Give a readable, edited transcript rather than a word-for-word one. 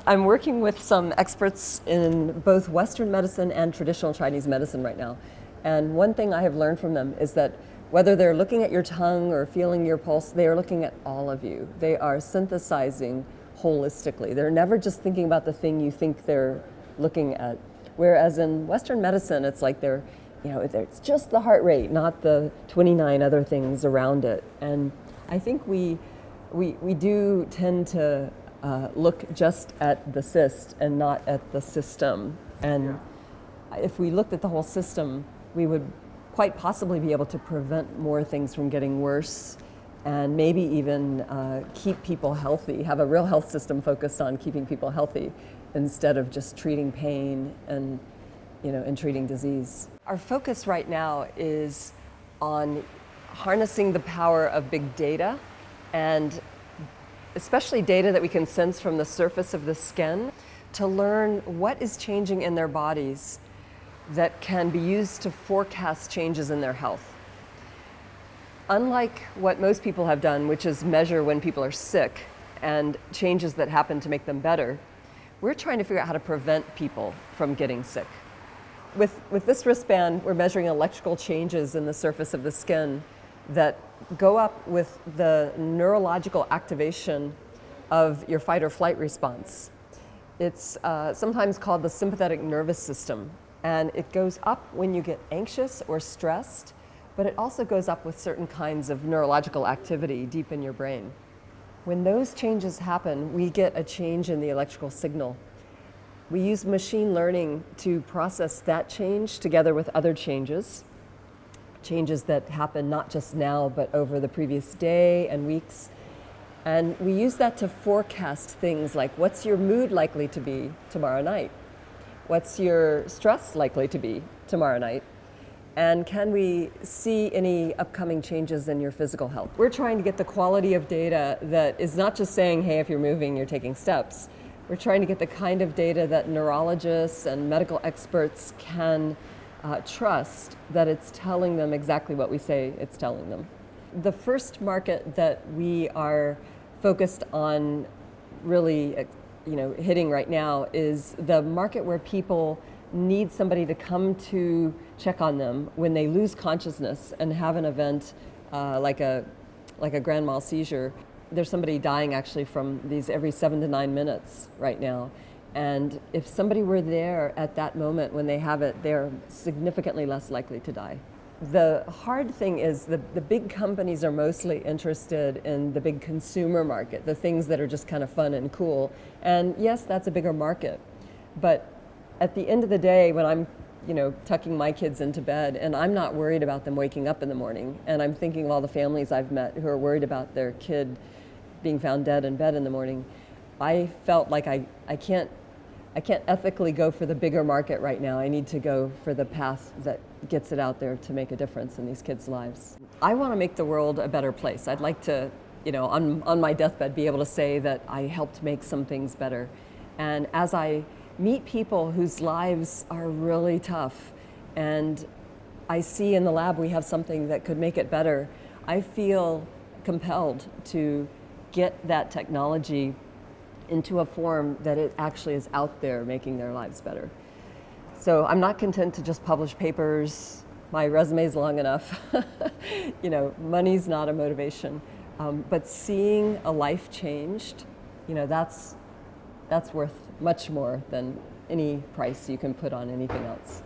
I'm working with some experts in both Western medicine and traditional Chinese medicine right now. And one thing I have learned from them is that whether they're looking at your tongue or feeling your pulse, they are looking at all of you. They are synthesizing holistically. They're never just thinking about the thing you think they're looking at. Whereas in Western medicine, it's like it's just the heart rate, not the 29 other things around it. And I think we do tend to look just at the cyst and not at the system. And if we looked at the whole system, we would quite possibly be able to prevent more things from getting worse and maybe even keep people healthy, have a real health system focused on keeping people healthy instead of just treating pain and treating disease. Our focus right now is on harnessing the power of big data, and especially data that we can sense from the surface of the skin, to learn what is changing in their bodies that can be used to forecast changes in their health. Unlike what most people have done, which is measure when people are sick and changes that happen to make them better, we're trying to figure out how to prevent people from getting sick. With this wristband, we're measuring electrical changes in the surface of the skin that go up with the neurological activation of your fight or flight response. It's sometimes called the sympathetic nervous system, and it goes up when you get anxious or stressed, but it also goes up with certain kinds of neurological activity deep in your brain. When those changes happen, we get a change in the electrical signal. We use machine learning to process that change together with other changes that happen not just now, but over the previous day and weeks. And we use that to forecast things like, what's your mood likely to be tomorrow night? What's your stress likely to be tomorrow night? And can we see any upcoming changes in your physical health? We're trying to get the quality of data that is not just saying, hey, if you're moving, you're taking steps. We're trying to get the kind of data that neurologists and medical experts can trust, that it's telling them exactly what we say it's telling them. The first market that we are focused on really hitting right now is the market where people need somebody to come to check on them when they lose consciousness and have an event like a grand mal seizure. There's somebody dying actually from these every 7 to 9 minutes right now. And if somebody were there at that moment when they have it, they're significantly less likely to die. The hard thing is the big companies are mostly interested in the big consumer market, the things that are just kind of fun and cool. And yes, that's a bigger market. But at the end of the day, when I'm tucking my kids into bed, and I'm not worried about them waking up in the morning, and I'm thinking of all the families I've met who are worried about their kid being found dead in bed in the morning, I felt like I can't ethically go for the bigger market right now. I need to go for the path that gets it out there to make a difference in these kids' lives. I want to make the world a better place. I'd like to, on my deathbed, be able to say that I helped make some things better. And as I meet people whose lives are really tough, and I see in the lab we have something that could make it better, I feel compelled to get that technology into a form that it actually is out there making their lives better. So I'm not content to just publish papers. My resume is long enough. Money's not a motivation. But seeing a life changed, that's worth much more than any price you can put on anything else.